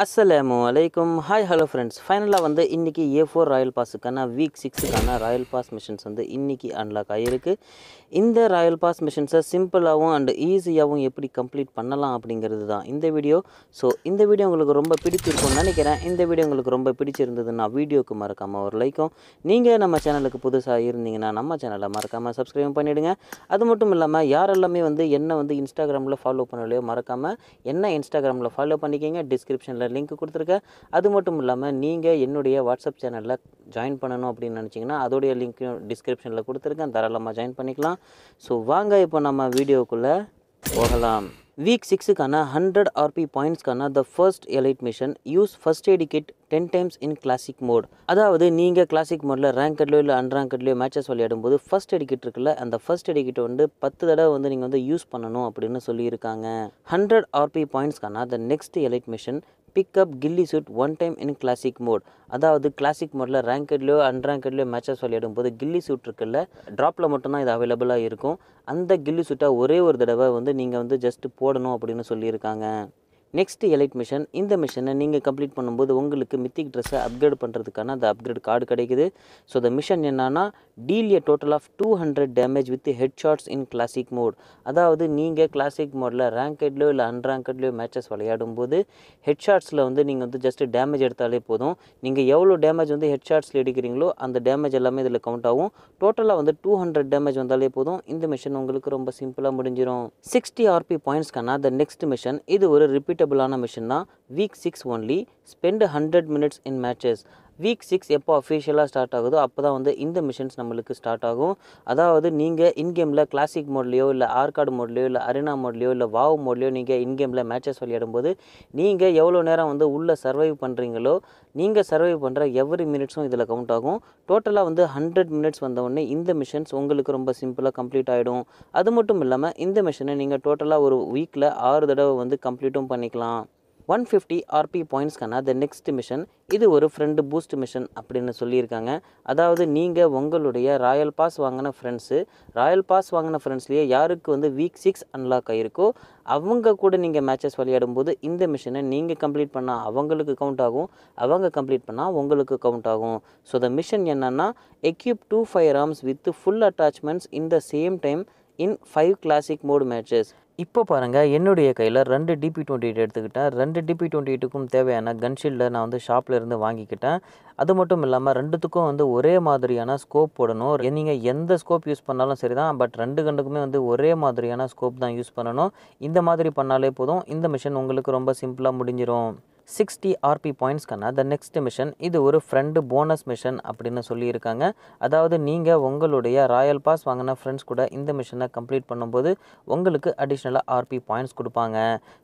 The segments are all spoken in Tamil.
அஸ்ஸலாமு அலைக்கும். Hi hello friends. ஃபைனலாக வந்து இன்றைக்கி A4 ராயல் பாஸுக்கான வீக் 6க்கான ராயல் பாஸ் மிஷன்ஸ் வந்து இன்றைக்கி அன்லாக் ஆகிருக்கு. இந்த ராயல் பாஸ் மிஷன்ஸை சிம்பிளாகவும் அண்ட் ஈஸியாகவும் எப்படி கம்ப்ளீட் பண்ணலாம் அப்படிங்கிறது தான் இந்த வீடியோ. ஸோ இந்த வீடியோ உங்களுக்கு ரொம்ப பிடிச்சிருக்கும்னு நினைக்கிறேன். இந்த வீடியோ உங்களுக்கு ரொம்ப பிடிச்சிருந்ததுன்னா வீடியோக்கு மறக்காமல் ஒரு லைக்கும், நீங்கள் நம்ம சேனலுக்கு புதுசாக இருந்தீங்கன்னா நம்ம சேனலை மறக்காமல் சப்ஸ்கிரைப் பண்ணிவிடுங்க. அது மட்டும் இல்லாமல் யாரெல்லாமே வந்து என்ன வந்து இன்ஸ்டாகிராமில் ஃபாலோ பண்ணலையோ மறக்காமல் என்ன இன்ஸ்டாகிராமில் ஃபாலோ பண்ணிக்கிங்க. டிஸ்கிரிப்ஷனில் லிங்க் கொடுத்துருக்கேன். அது மட்டும் இல்லாமல் நீங்கள் என்னுடைய வாட்ஸ்அப் சேனலில் ஜாயின் பண்ணணும் அப்படின்னு நினச்சிங்கன்னா அதோடைய லிங்க்கையும் டிஸ்கிரிப்ஷனில் கொடுத்துருக்கேன். தாராளமாக ஜாயின் பண்ணிக்கலாம். ஸோ வாங்க இப்போ நம்ம வீடியோக்குள்ளே போகலாம். வீக் 6க்கான 100 RP பாயிண்ட்ஸ்க்கான the first elite mission use first aid kit 10 times in classic mode. அதாவது நீங்கள் கிளாசிக் மோடில் ரேங்கட்லையோ இல்லை அன்ரேங்கட்லையோ மேட்சஸ் விளையாடும்போது ஃபர்ஸ்ட் எய்ட் கிட் இருக்குல்ல, அந்த ஃபர்ஸ்ட் எய்ட் கிட்டை வந்து 10 தடவை வந்து நீங்கள் வந்து யூஸ் பண்ணணும் அப்படின்னு சொல்லியிருக்காங்க. 100 RP பாயிண்ட்ஸ்க்கான the next elite mission pickup ghillie suit 1 time in classic mode. அதாவது கிளாசிக் மோடில் ரேங்கட்லையோ அன்ரேங்கட்லையோ மேட்சஸ் விளையாடும்போது கில்லி சூட் இருக்குல்ல, ட்ராப்பில் மட்டும்தான் இது அவைலபிளாக இருக்கும். அந்த கில்லி சூட்டை ஒரே ஒரு தடவை வந்து நீங்கள் வந்து ஜஸ்ட் போடணும் அப்படின்னு சொல்லியிருக்காங்க. Next elite mission. இந்த மிஷனை நீங்கள் கம்ப்ளீட் பண்ணும்போது உங்களுக்கு மித்திக் ட்ரெஸ்ஸை அப்கிரேட் பண்ணுறதுக்கான அந்த அப்கிரேட் கார்டு கிடைக்குது. ஸோ த மிஷன் என்னன்னா deal a total of 200 damage with head shots in classic mode. அதாவது நீங்கள் கிளாசிக் மோடில் ரேங்கட்லையோ இல்லை அன்ரேங்கட்லையோ மேட்சஸ் விளையாடும்போது ஹெட் ஷாட்ஸில் வந்து நீங்கள் வந்து ஜஸ்ட் டேமேஜ் எடுத்தாலே போதும். நீங்கள் எவ்வளோ டேமேஜ் வந்து ஹெட் ஷாட்ஸில் எடுக்கிறீங்களோ அந்த டேமேஜ் எல்லாமே இதில் கவுண்ட் ஆகும். டோட்டலாக வந்து 200 டேமேஜ் வந்தாலே போதும். இந்த மிஷன் உங்களுக்கு ரொம்ப சிம்பிளாக முடிஞ்சிடும். 60 RP பாயிண்ட்ஸ்க்கான த நெக்ஸ்ட் மிஷன். இது ஒரு ரிப்பீட்டபிளான மிஷன் தான். வீக் 6 ஒன்லி ஸ்பெண்ட் 100 மினிட்ஸ் இன் மேட்சஸ். வீக் 6 எப்போ அஃபிஷியலாக ஸ்டார்ட் ஆகுதோ அப்போ தான் வந்து இந்த மிஷன்ஸ் நம்மளுக்கு ஸ்டார்ட் ஆகும். அதாவது நீங்கள் இன்கேமில் கிளாசிக் மோட்லேயோ இல்லை ஆர்கார்டு மோட்லேயோ இல்லை அரினா மோட்லேயோ இல்லை வாவ் மோட்லேயோ நீங்கள் இன்கேமில் மேட்சஸ் விளையாடும்போது நீங்கள் எவ்வளோ நேரம் வந்து உள்ளே சர்வைவ் பண்ணுறீங்களோ நீங்கள் சர்வைவ் பண்ணுற எவ்ரி மினிட்ஸும் இதில் கவுண்ட் ஆகும். டோட்டலாக வந்து 100 மினிட்ஸ் வந்தவுடனே இந்த மிஷன்ஸ் உங்களுக்கு ரொம்ப சிம்பிளாக கம்ப்ளீட் ஆகிடும். அது மட்டும் இல்லாமல் இந்த மிஷனை நீங்கள் டோட்டலாக ஒரு வீக்கில் 6 தடவை வந்து கம்ப்ளீட்டும் பண்ணிக்கலாம். 150 RP பாயிண்ட்ஸ்க்கான த நெக்ஸ்ட் மிஷன். இது ஒரு ஃப்ரெண்டு பூஸ்ட் மிஷன் அப்படின்னு சொல்லியிருக்காங்க. அதாவது நீங்கள் உங்களுடைய ராயல் பாஸ் வாங்கின ஃப்ரெண்ட்ஸ்லேயே யாருக்கு வந்து வீக் 6 அன்லாக் ஆகிருக்கோ அவங்க கூட நீங்கள் மேட்சஸ் விளையாடும்போது இந்த மிஷனை நீங்கள் கம்ப்ளீட் பண்ணால் அவங்களுக்கு கவுண்ட் ஆகும், அவங்க கம்ப்ளீட் பண்ணால் உங்களுக்கு கவுண்ட் ஆகும். ஸோ த மிஷன் என்னென்னா equip 2 fire arms with full attachments in the same time in 5 classic mode matches. இப்போ பாருங்கள், என்னுடைய கையில் 2 DP28 எடுத்துக்கிட்டேன். 2 DP28க்கும் தேவையான கன்ஷீல்டை நான் வந்து ஷாப்பில் இருந்து வாங்கிக்கிட்டேன். அது மட்டும் இல்லாமல் ரெண்டுத்துக்கும் வந்து ஒரே மாதிரியான ஸ்கோப் போடணும். நீங்கள் எந்த ஸ்கோப் யூஸ் பண்ணாலும் சரி தான், பட் 2 கண்டுக்குமே வந்து ஒரே மாதிரியான ஸ்கோப் தான் யூஸ் பண்ணணும். இந்த மாதிரி பண்ணாலே போதும். இந்த மிஷன் உங்களுக்கு ரொம்ப சிம்பிளாக முடிஞ்சிடும். 60 RP பாயிண்ட்ஸ்க்கான த நெக்ஸ்ட் மிஷன். இது ஒரு ஃப்ரெண்டு போனஸ் மிஷன் அப்படின்னு சொல்லியிருக்காங்க. அதாவது நீங்கள் உங்களுடைய ராயல் பாஸ் வாங்கின ஃப்ரெண்ட்ஸ் கூட இந்த மிஷனை கம்ப்ளீட் பண்ணும்போது உங்களுக்கு அடிஷ்னலாக RP பாயிண்ட்ஸ் கொடுப்பாங்க.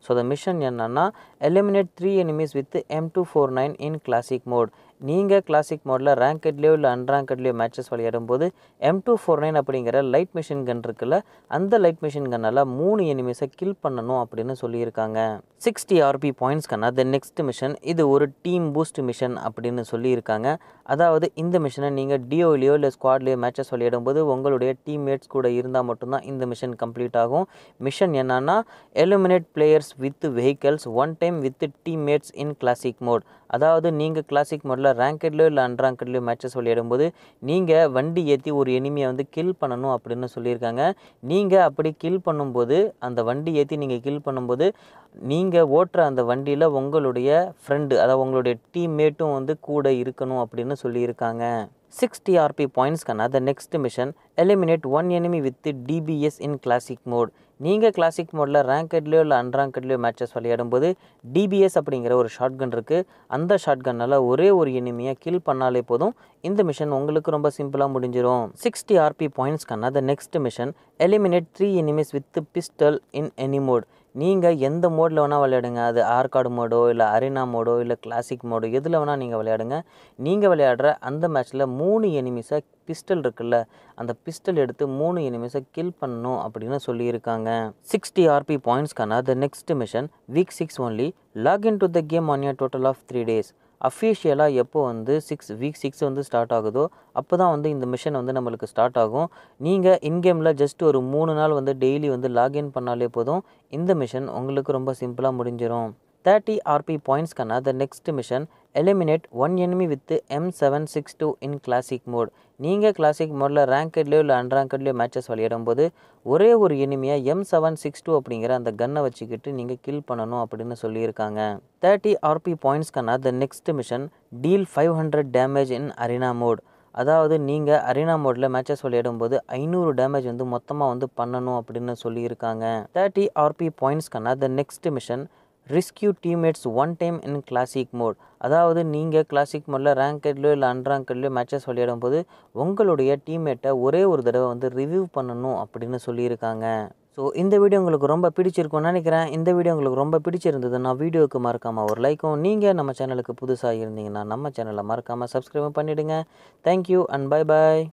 ஸோ த மிஷன் என்னென்னா eliminate 3 enemies with M249 in classic mode. நீங்கள் கிளாசிக் மோடில் ரேங்கட்லேயோ இல்லை அன்ரேங்கட்லேயோ மேட்சஸ் விளையாடும்போது M249 அப்படிங்கிற லைட் மிஷின் கன் இருக்குல்ல, அந்த லைட் மிஷின் கன்னால் 3 எனிமீஸை கில் பண்ணணும் அப்படின்னு சொல்லியிருக்காங்க. 60 RP பாயிண்ட்ஸ்க்கான த நெக்ஸ்ட் மிஷன். இது ஒரு டீம் பூஸ்ட் மிஷன் அப்படின்னு சொல்லியிருக்காங்க. அதாவது இந்த மிஷனை நீங்கள் டியோலையோ இல்லை ஸ்குவாட்லேயோ மேட்சஸ் விளையாடும்போது உங்களுடைய டீம்மேட்ஸ் கூட இருந்தால் மட்டும்தான் இந்த மிஷன் கம்ப்ளீட் ஆகும். மிஷன் என்னன்னா eliminate players with vehicles 1 time with teammates in classic mode. அதாவது நீங்கள் கிளாசிக் மோடில் ரேங்கட்லையோ இல்லை அன்ரேங்கட்லையோ மேட்சஸ் விளையாடும்போது நீங்கள் வண்டி ஏற்றி ஒரு எனிமியை வந்து கில் பண்ணணும் அப்படின்னு சொல்லியிருக்காங்க. நீங்கள் அப்படி கில் பண்ணும்போது, அந்த வண்டி ஏற்றி நீங்கள் கில் பண்ணும்போது நீங்கள் ஓட்டுற அந்த வண்டியில் உங்களுடைய ஃப்ரெண்டு, அதாவது உங்களுடைய டீம்மேட்டும் வந்து கூட இருக்கணும் அப்படின்னு சொல்லியிருக்காங்க. 60 RP பாயிண்ட்ஸ்க்கான the next mission eliminate 1 enemy with DBS in classic mode. நீங்கள் கிளாசிக் மோடில் ரேங்கட்லையோ இல்லை அன்ரேங்கட்லையோ மேட்சஸ் விளையாடும்போது DBS அப்படிங்கிற ஒரு ஷாட்கன் இருக்குது. அந்த ஷாட்கன்னால் ஒரே ஒரு எனிமியை கில் பண்ணாலே போதும். இந்த மிஷன் உங்களுக்கு ரொம்ப சிம்பிளாக முடிஞ்சிடும். 60 RP பாயிண்ட்ஸ்க்கான the next mission eliminate 3 enemies with pistol in any mode. நீங்கள் எந்த மோடில் வேணால் விளையாடுங்க. அது ஆர்கார்டு மோடோ இல்லை அரினா மோடோ இல்லை கிளாசிக் மோடோ எதில் வேணால் நீங்கள் விளையாடுங்க. நீங்கள் விளையாடுற அந்த மேட்ச்சில் 3 எனிமீஸை பிஸ்டல் இருக்குல்ல, அந்த பிஸ்டல் எடுத்து 3 எனிமீஸை கில் பண்ணணும் அப்படின்னு சொல்லியிருக்காங்க. 60 RP பாயிண்ட்ஸ்க்கான the next mission week 6 only login to the game on a total of 3 days. அஃபிஷியலாக எப்போ வந்து வீக் 6 வந்து ஸ்டார்ட் ஆகுதோ அப்போ தான் வந்து இந்த மிஷன் வந்து நம்மளுக்கு ஸ்டார்ட் ஆகும். நீங்கள் இன்கேமில் ஜஸ்ட் ஒரு 3 நாள் வந்து டெய்லி வந்து லாகின் பண்ணாலே போதும். இந்த மிஷன் உங்களுக்கு ரொம்ப சிம்பிளாக முடிஞ்சிடும். 30 RP பாயிண்ட்ஸ்க்கான the next mission eliminate one enemy with M762 in classic mode. நீங்கள் கிளாசிக் மோடில் ரேங்கட்லேயோ இல்லை அன்ரேங்கட்லேயோ மேட்சஸ் விளையாடும்போது ஒரே ஒரு எனிமியாக M762 அப்படிங்கிற அந்த கன்னை வச்சுக்கிட்டு நீங்கள் கில் பண்ணணும் அப்படின்னு சொல்லியிருக்காங்க. 30 RP பாயிண்ட்ஸ்க்கான the next mission deal 500 damage in arena mode. அதாவது நீங்கள் அரினா மோடில் மேட்சஸ் விளையாடும்போது 500 டேமேஜ் வந்து மொத்தமாக பண்ணணும் அப்படின்னு சொல்லியிருக்காங்க. 30 RP பாயிண்ட்ஸ்க்கான the next mission rescue teammates one time in classic mode. அதாவது நீங்கள் கிளாசிக் மோடில் ரேங்கட்லையோ இல்லை அன்ரேங்கட்லையோ மேட்சஸ் விளையாடும்போது உங்களுடைய டீம்மேட்டை ஒரே ஒரு தடவை ரிவ்யூ பண்ணணும் அப்படின்னு சொல்லியிருக்காங்க. ஸோ இந்த வீடியோ உங்களுக்கு ரொம்ப பிடிச்சிருக்கும்னு நினைக்கிறேன். இந்த வீடியோ உங்களுக்கு ரொம்ப பிடிச்சிருந்ததுன்னா வீடியோவுக்கு மறக்காமல் ஒரு லைக்கும், நீங்கள் நம்ம சேனலுக்கு புதுசாக இருந்தீங்கன்னா நம்ம சேனலை மறக்காமல் சப்ஸ்கிரைப் பண்ணிவிடுங்க. Thank you and bye bye.